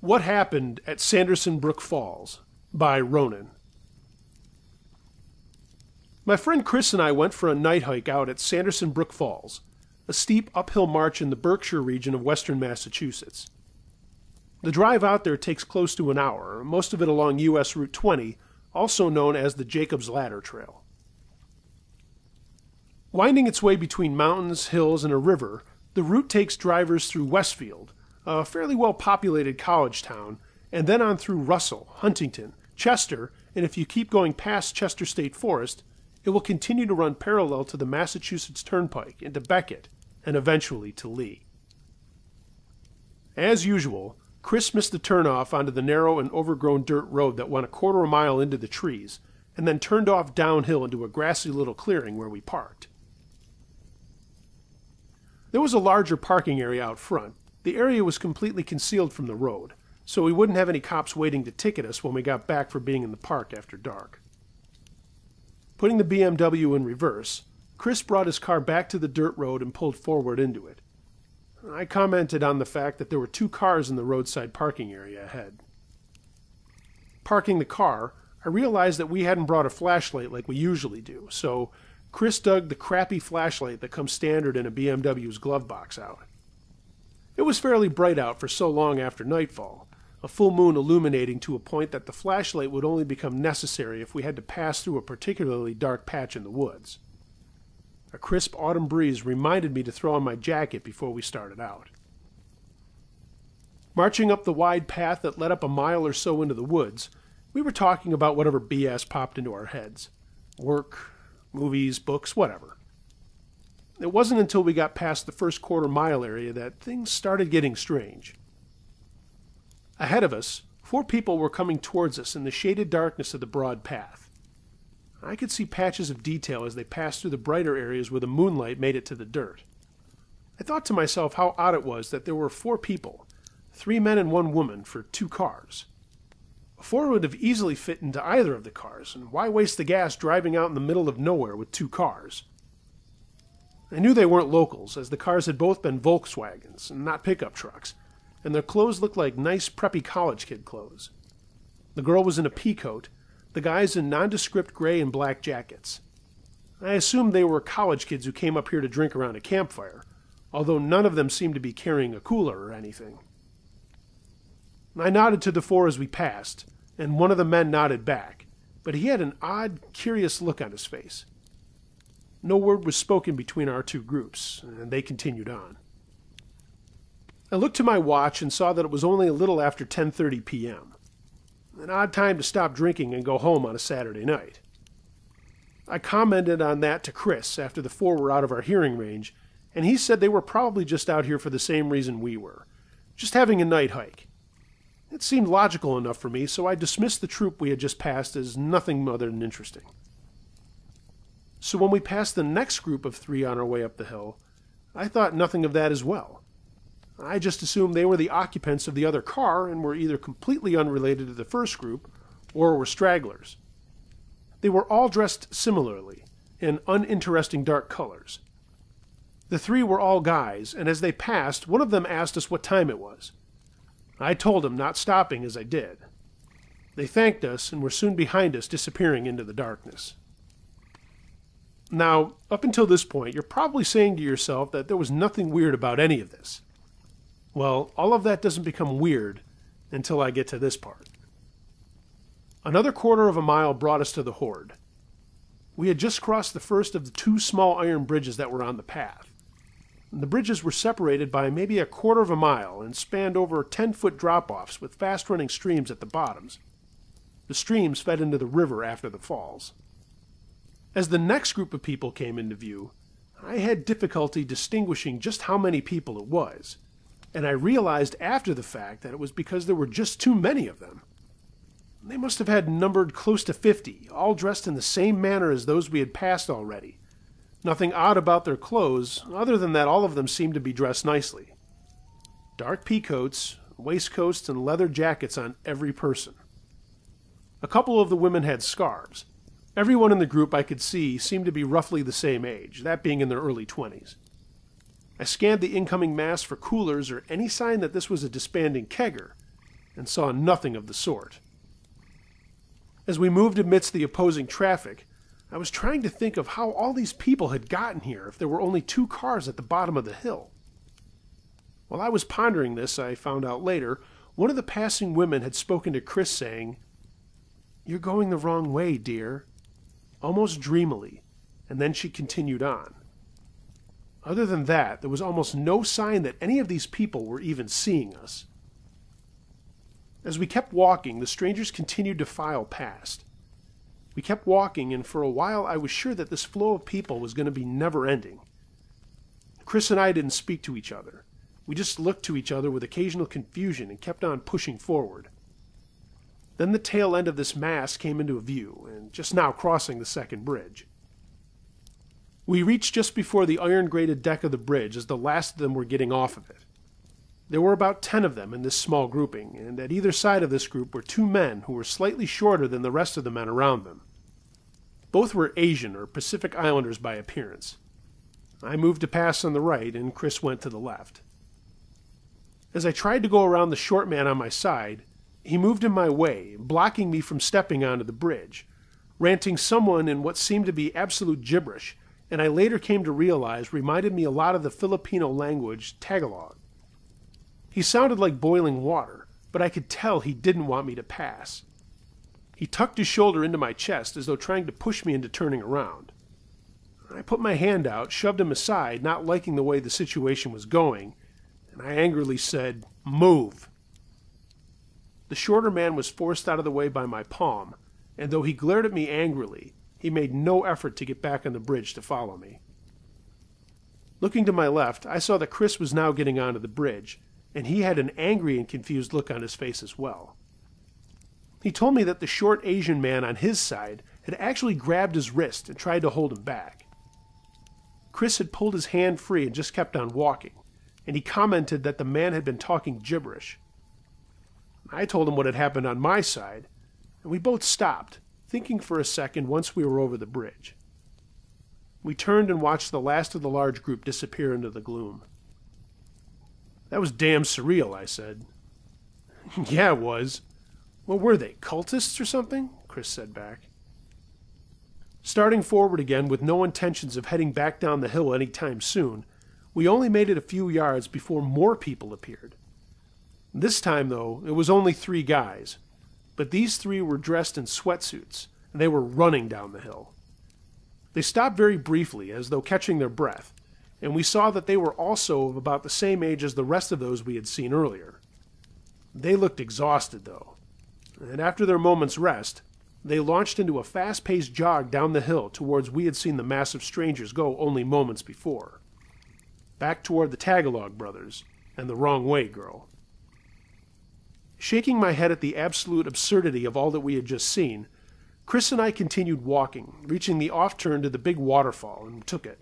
What Happened at Sanderson Brook Falls by Ronan. My friend Chris and I went for a night hike out at Sanderson Brook Falls, a steep uphill march in the Berkshire region of western Massachusetts. The drive out there takes close to an hour, most of it along U.S. Route 20, also known as the Jacob's Ladder Trail. Winding its way between mountains, hills, and a river, the route takes drivers through Westfield, a fairly well-populated college town, and then on through Russell, Huntington, Chester, and if you keep going past Chester State Forest, it will continue to run parallel to the Massachusetts Turnpike into Beckett, and eventually to Lee. As usual, Chris missed the turnoff onto the narrow and overgrown dirt road that went a quarter of a mile into the trees, and then turned off downhill into a grassy little clearing where we parked. There was a larger parking area out front. The area was completely concealed from the road, so we wouldn't have any cops waiting to ticket us when we got back for being in the park after dark. Putting the BMW in reverse, Chris brought his car back to the dirt road and pulled forward into it. I commented on the fact that there were 2 cars in the roadside parking area ahead. Parking the car, I realized that we hadn't brought a flashlight like we usually do, so Chris dug the crappy flashlight that comes standard in a BMW's glove box out. It was fairly bright out for so long after nightfall, a full moon illuminating to a point that the flashlight would only become necessary if we had to pass through a particularly dark patch in the woods. A crisp autumn breeze reminded me to throw on my jacket before we started out. Marching up the wide path that led up a mile or so into the woods, we were talking about whatever BS popped into our heads. Work, movies, books, whatever. It wasn't until we got past the first quarter-mile area that things started getting strange. Ahead of us, 4 people were coming towards us in the shaded darkness of the broad path. I could see patches of detail as they passed through the brighter areas where the moonlight made it to the dirt. I thought to myself how odd it was that there were 4 people, 3 men and 1 woman, for 2 cars. 4 would have easily fit into either of the cars, and why waste the gas driving out in the middle of nowhere with 2 cars? I knew they weren't locals, as the cars had both been Volkswagens and not pickup trucks, and their clothes looked like nice, preppy college kid clothes. The girl was in a pea coat, the guys in nondescript gray and black jackets. I assumed they were college kids who came up here to drink around a campfire, although none of them seemed to be carrying a cooler or anything. I nodded to the four as we passed, and one of the men nodded back, but he had an odd, curious look on his face. No word was spoken between our two groups, and they continued on. I looked to my watch and saw that it was only a little after 10:30 p.m., an odd time to stop drinking and go home on a Saturday night. I commented on that to Chris after the four were out of our hearing range, and he said they were probably just out here for the same reason we were, just having a night hike. It seemed logical enough for me, so I dismissed the troop we had just passed as nothing other than interesting. So when we passed the next group of three on our way up the hill, I thought nothing of that as well. I just assumed they were the occupants of the other car and were either completely unrelated to the first group or were stragglers. They were all dressed similarly, in uninteresting dark colors. The three were all guys, and as they passed, one of them asked us what time it was. I told him, not stopping as I did. They thanked us and were soon behind us, disappearing into the darkness. Now, up until this point, you're probably saying to yourself that there was nothing weird about any of this. Well, all of that doesn't become weird until I get to this part. Another quarter of a mile brought us to the horde. We had just crossed the first of the two small iron bridges that were on the path. The bridges were separated by maybe a quarter of a mile and spanned over 10-foot drop-offs with fast-running streams at the bottoms. The streams fed into the river after the falls. As the next group of people came into view, I had difficulty distinguishing just how many people it was, and I realized after the fact that it was because there were just too many of them. They must have had numbered close to 50, all dressed in the same manner as those we had passed already. Nothing odd about their clothes, other than that all of them seemed to be dressed nicely. Dark pea coats, waistcoats, and leather jackets on every person. A couple of the women had scarves. Everyone in the group I could see seemed to be roughly the same age, that being in their early 20s. I scanned the incoming mass for coolers or any sign that this was a disbanding kegger, and saw nothing of the sort. As we moved amidst the opposing traffic, I was trying to think of how all these people had gotten here if there were only two cars at the bottom of the hill. While I was pondering this, I found out later, one of the passing women had spoken to Chris saying, "You're going the wrong way, dear," almost dreamily, and then she continued on. Other than that, there was almost no sign that any of these people were even seeing us. As we kept walking, the strangers continued to file past. We kept walking, and for a while I was sure that this flow of people was going to be never-ending. Chris and I didn't speak to each other. We just looked to each other with occasional confusion and kept on pushing forward. Then the tail end of this mass came into view, and just now crossing the second bridge. We reached just before the iron-grated deck of the bridge as the last of them were getting off of it. There were about 10 of them in this small grouping, and at either side of this group were two men who were slightly shorter than the rest of the men around them. Both were Asian or Pacific Islanders by appearance. I moved to pass on the right, and Chris went to the left. As I tried to go around the short man on my side, he moved in my way, blocking me from stepping onto the bridge, ranting someone in what seemed to be absolute gibberish, and I later came to realize reminded me a lot of the Filipino language Tagalog. He sounded like boiling water, but I could tell he didn't want me to pass. He tucked his shoulder into my chest as though trying to push me into turning around. I put my hand out, shoved him aside, not liking the way the situation was going, and I angrily said, "Move." The shorter man was forced out of the way by my palm, and though he glared at me angrily, he made no effort to get back on the bridge to follow me. Looking to my left, I saw that Chris was now getting onto the bridge, and he had an angry and confused look on his face as well. He told me that the short Asian man on his side had actually grabbed his wrist and tried to hold him back. Chris had pulled his hand free and just kept on walking, and he commented that the man had been talking gibberish. I told him what had happened on my side, and we both stopped, thinking for a second once we were over the bridge. We turned and watched the last of the large group disappear into the gloom. "That was damn surreal," I said. "Yeah, it was. What were they, cultists or something?" Chris said back. Starting forward again with no intentions of heading back down the hill any time soon, we only made it a few yards before more people appeared. This time, though, it was only 3 guys, but these 3 were dressed in sweatsuits, and they were running down the hill. They stopped very briefly, as though catching their breath, and we saw that they were also of about the same age as the rest of those we had seen earlier. They looked exhausted, though, and after their moment's rest, they launched into a fast-paced jog down the hill towards we had seen the massive strangers go only moments before. Back toward the Tagalog brothers and the Wrong Way girl. Shaking my head at the absolute absurdity of all that we had just seen, Chris and I continued walking, reaching the off-turn to the big waterfall, and took it.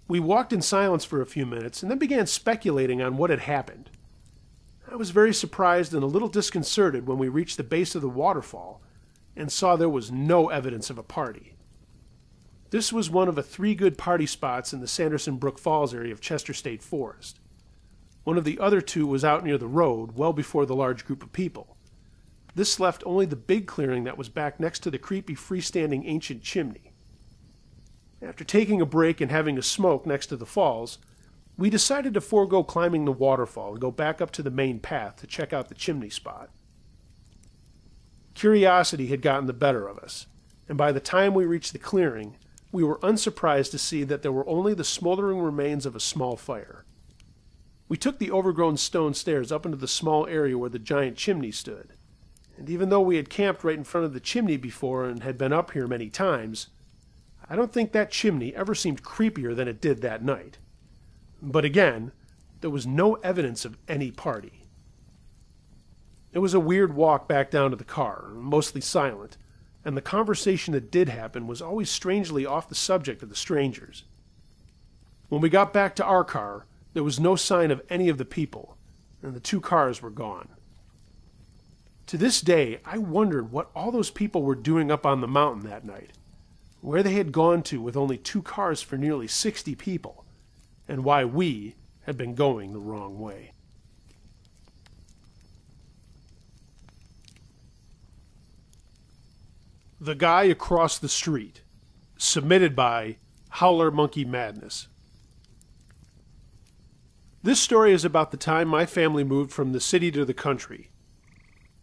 We walked in silence for a few minutes, and then began speculating on what had happened. I was very surprised and a little disconcerted when we reached the base of the waterfall and saw there was no evidence of a party. This was one of 3 good party spots in the Sanderson Brook Falls area of Chester State Forest. One of the other 2 was out near the road, well before the large group of people. This left only the big clearing that was back next to the creepy freestanding ancient chimney. After taking a break and having a smoke next to the falls, we decided to forego climbing the waterfall and go back up to the main path to check out the chimney spot. Curiosity had gotten the better of us, and by the time we reached the clearing, we were unsurprised to see that there were only the smoldering remains of a small fire. We took the overgrown stone stairs up into the small area where the giant chimney stood, and even though we had camped right in front of the chimney before and had been up here many times, I don't think that chimney ever seemed creepier than it did that night. But again, there was no evidence of any party. It was a weird walk back down to the car, mostly silent, and the conversation that did happen was always strangely off the subject of the strangers. When we got back to our car, there was no sign of any of the people, and the 2 cars were gone. To this day, I wondered what all those people were doing up on the mountain that night, where they had gone to with only 2 cars for nearly 60 people, and why we had been going the wrong way. The Guy Across the Street, submitted by Howler Monkey Madness. This story is about the time my family moved from the city to the country.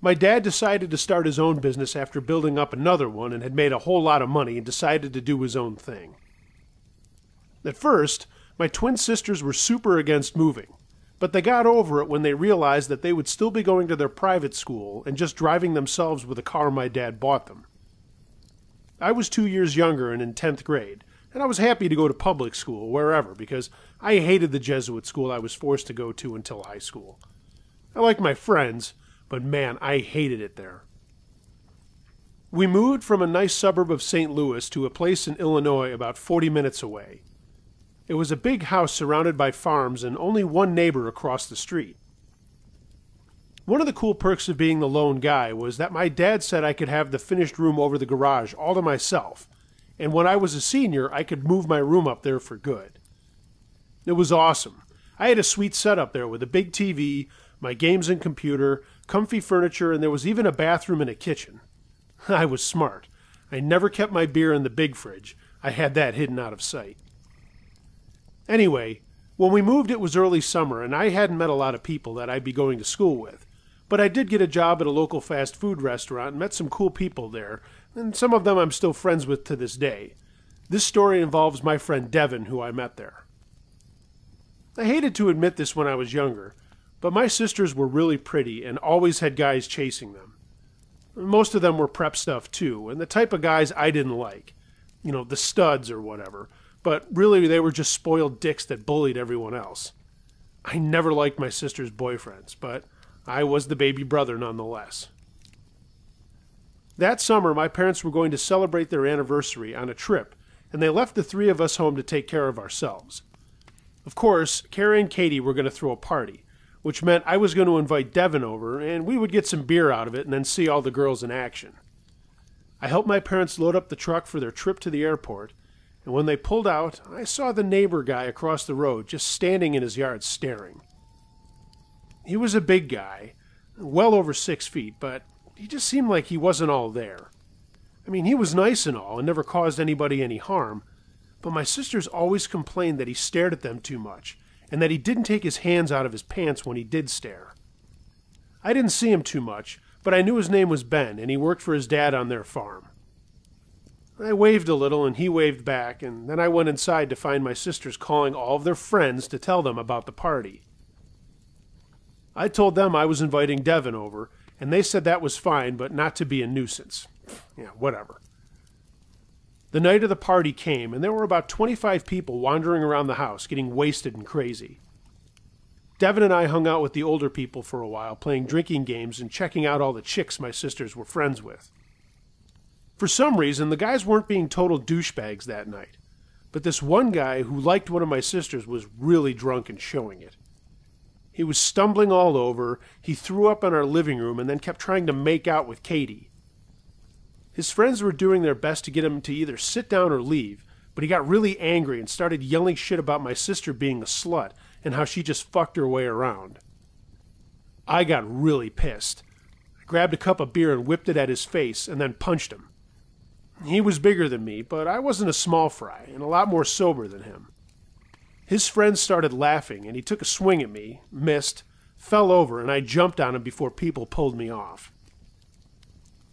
My dad decided to start his own business after building up another one and had made a whole lot of money and decided to do his own thing. At first, my twin sisters were super against moving, but they got over it when they realized that they would still be going to their private school and just driving themselves with a car my dad bought them. I was 2 years younger and in 10th grade, and I was happy to go to public school, wherever, because I hated the Jesuit school I was forced to go to until high school. I liked my friends, but man, I hated it there. We moved from a nice suburb of St. Louis to a place in Illinois about 40 minutes away. It was a big house surrounded by farms and only one neighbor across the street. One of the cool perks of being the lone guy was that my dad said I could have the finished room over the garage all to myself, and when I was a senior, I could move my room up there for good. It was awesome. I had a sweet setup there with a big TV, my games and computer, comfy furniture, and there was even a bathroom and a kitchen. I was smart. I never kept my beer in the big fridge. I had that hidden out of sight. Anyway, when we moved it was early summer, and I hadn't met a lot of people that I'd be going to school with. But I did get a job at a local fast food restaurant and met some cool people there, and some of them I'm still friends with to this day. This story involves my friend Devin, who I met there. I hated to admit this when I was younger, but my sisters were really pretty and always had guys chasing them. Most of them were prep stuff too, and the type of guys I didn't like. You know, the studs or whatever. But really they were just spoiled dicks that bullied everyone else. I never liked my sister's boyfriends, but I was the baby brother nonetheless. That summer, my parents were going to celebrate their anniversary on a trip, and they left the 3 of us home to take care of ourselves. Of course, Carrie and Katie were going to throw a party, which meant I was going to invite Devin over, and we would get some beer out of it and then see all the girls in action. I helped my parents load up the truck for their trip to the airport, and when they pulled out, I saw the neighbor guy across the road just standing in his yard staring. He was a big guy, well over 6 feet, but he just seemed like he wasn't all there. I mean, he was nice and all and never caused anybody any harm, but my sisters always complained that he stared at them too much and that he didn't take his hands out of his pants when he did stare. I didn't see him too much, but I knew his name was Ben and he worked for his dad on their farm. I waved a little and he waved back, and then I went inside to find my sisters calling all of their friends to tell them about the party. I told them I was inviting Devin over, and they said that was fine, but not to be a nuisance. Yeah, whatever. The night of the party came, and there were about 25 people wandering around the house, getting wasted and crazy. Devin and I hung out with the older people for a while, playing drinking games and checking out all the chicks my sisters were friends with. For some reason, the guys weren't being total douchebags that night, but this one guy who liked one of my sisters was really drunk and showing it. He was stumbling all over, he threw up in our living room, and then kept trying to make out with Katie. His friends were doing their best to get him to either sit down or leave, but he got really angry and started yelling shit about my sister being a slut and how she just fucked her way around. I got really pissed. I grabbed a cup of beer and whipped it at his face and then punched him. He was bigger than me, but I wasn't a small fry and a lot more sober than him. His friends started laughing, and he took a swing at me, missed, fell over, and I jumped on him before people pulled me off.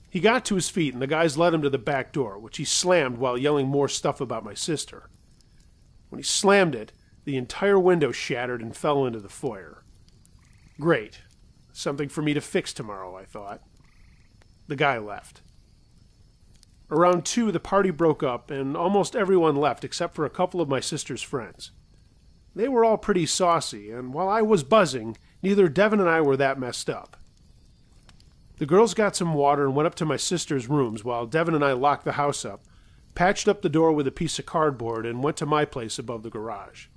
He got to his feet, and the guys led him to the back door, which he slammed while yelling more stuff about my sister. When he slammed it, the entire window shattered and fell into the foyer. Great. Something for me to fix tomorrow, I thought. The guy left. Around 2, the party broke up, and almost everyone left except for a couple of my sister's friends. They were all pretty saucy, and while I was buzzing, neither Devin and I were that messed up. The girls got some water and went up to my sister's rooms while Devin and I locked the house up, patched up the door with a piece of cardboard, and went to my place above the garage.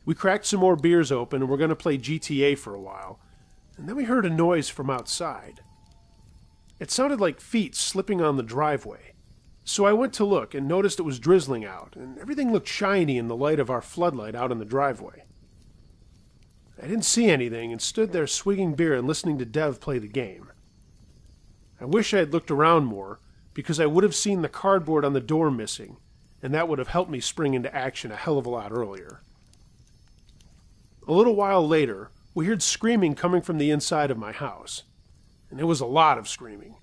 We cracked some more beers open and were going to play GTA for a while, and then we heard a noise from outside. It sounded like feet slipping on the driveway. So I went to look and noticed it was drizzling out, and everything looked shiny in the light of our floodlight out in the driveway. I didn't see anything and stood there swigging beer and listening to Dev play the game. I wish I had looked around more, because I would have seen the cardboard on the door missing, and that would have helped me spring into action a hell of a lot earlier. A little while later, we heard screaming coming from the inside of my house, and it was a lot of screaming.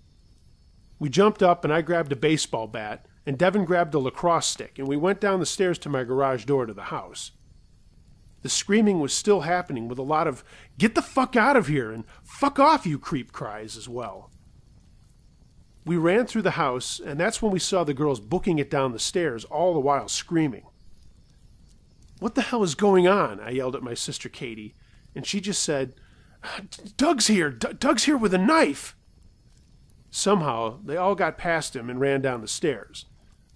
We jumped up and I grabbed a baseball bat, and Devin grabbed a lacrosse stick, and we went down the stairs to my garage door to the house. The screaming was still happening with a lot of, "Get the fuck out of here," and "Fuck off, you creep" cries as well. We ran through the house, and that's when we saw the girls booking it down the stairs, all the while screaming. "What the hell is going on?" I yelled at my sister Katie, and she just said, "Doug's here! Doug's here with a knife!" Somehow, they all got past him and ran down the stairs.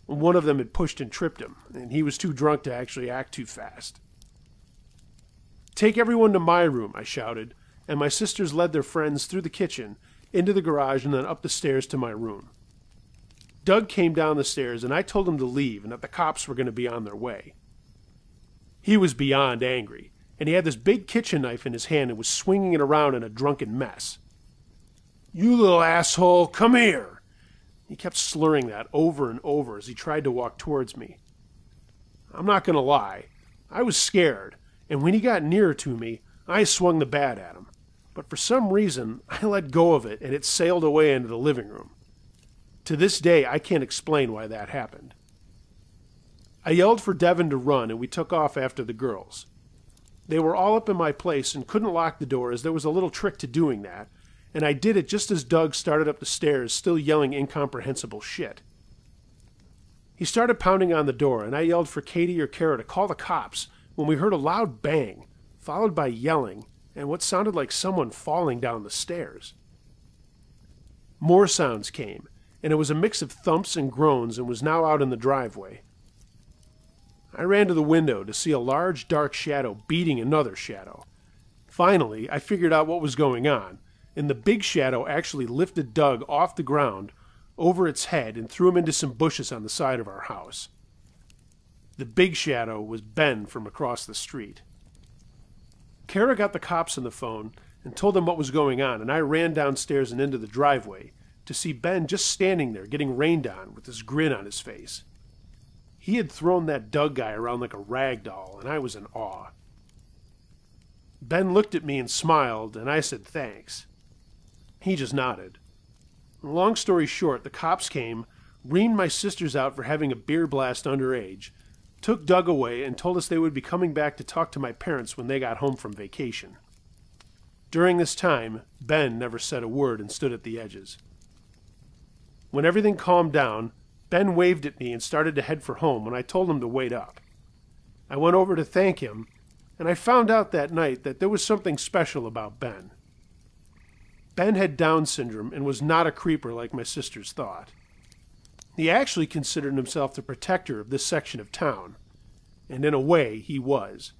One of them had pushed and tripped him, and he was too drunk to actually act too fast. "Take everyone to my room," I shouted, and my sisters led their friends through the kitchen, into the garage, and then up the stairs to my room. Doug came down the stairs, and I told him to leave and that the cops were going to be on their way. He was beyond angry, and he had this big kitchen knife in his hand and was swinging it around in a drunken mess. "You little asshole, come here!" He kept slurring that over and over as he tried to walk towards me. I'm not going to lie, I was scared, and when he got nearer to me, I swung the bat at him. But for some reason, I let go of it and it sailed away into the living room. To this day, I can't explain why that happened. I yelled for Devin to run, and we took off after the girls. They were all up in my place and couldn't lock the door, as there was a little trick to doing that, and I did it just as Doug started up the stairs, still yelling incomprehensible shit. He started pounding on the door, and I yelled for Katie or Kara to call the cops when we heard a loud bang, followed by yelling, and what sounded like someone falling down the stairs. More sounds came, and it was a mix of thumps and groans, and was now out in the driveway. I ran to the window to see a large dark shadow beating another shadow. Finally, I figured out what was going on, and the big shadow actually lifted Doug off the ground over its head and threw him into some bushes on the side of our house. The big shadow was Ben from across the street. Kara got the cops on the phone and told them what was going on, and I ran downstairs and into the driveway to see Ben just standing there getting rained on with this grin on his face. He had thrown that Doug guy around like a rag doll, and I was in awe. Ben looked at me and smiled, and I said thanks. He just nodded. Long story short, the cops came, reamed my sisters out for having a beer blast underage, took Doug away, and told us they would be coming back to talk to my parents when they got home from vacation. During this time, Ben never said a word and stood at the edges. When everything calmed down, Ben waved at me and started to head for home when I told him to wait up. I went over to thank him, and I found out that night that there was something special about Ben. Ben had Down syndrome and was not a creeper like my sisters thought. He actually considered himself the protector of this section of town, and in a way, he was.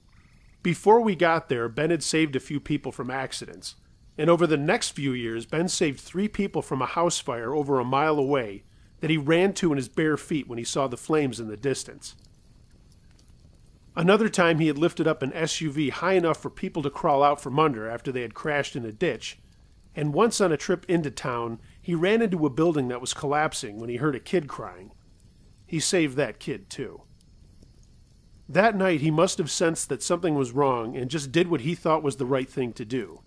Before we got there, Ben had saved a few people from accidents, and over the next few years, Ben saved 3 people from a house fire over a mile away that he ran to in his bare feet when he saw the flames in the distance. Another time, he had lifted up an SUV high enough for people to crawl out from under after they had crashed in a ditch, and once on a trip into town, he ran into a building that was collapsing when he heard a kid crying. He saved that kid, too. That night, he must have sensed that something was wrong and just did what he thought was the right thing to do: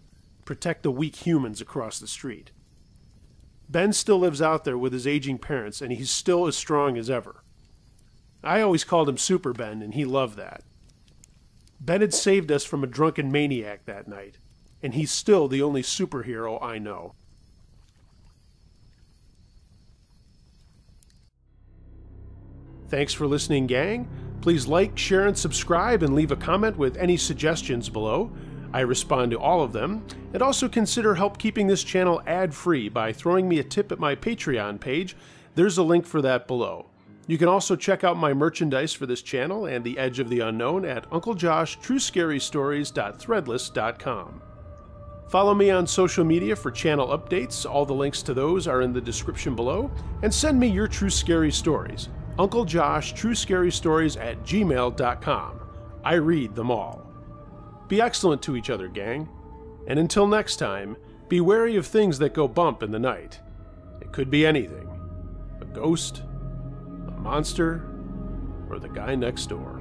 protect the weak humans across the street. Ben still lives out there with his aging parents, and he's still as strong as ever. I always called him Super Ben, and he loved that. Ben had saved us from a drunken maniac that night, and he's still the only superhero I know. Thanks for listening, gang. Please like, share, and subscribe, and leave a comment with any suggestions below. I respond to all of them, and also consider help keeping this channel ad-free by throwing me a tip at my Patreon page. There's a link for that below. You can also check out my merchandise for this channel and The Edge of the Unknown at UncleJoshTrueScaryStories.threadless.com. Follow me on social media for channel updates. All the links to those are in the description below. And send me your true scary stories. UncleJoshTrueScaryStories@gmail.com. I read them all. Be excellent to each other, gang. And until next time, be wary of things that go bump in the night. It could be anything. A ghost, a monster, or the guy next door.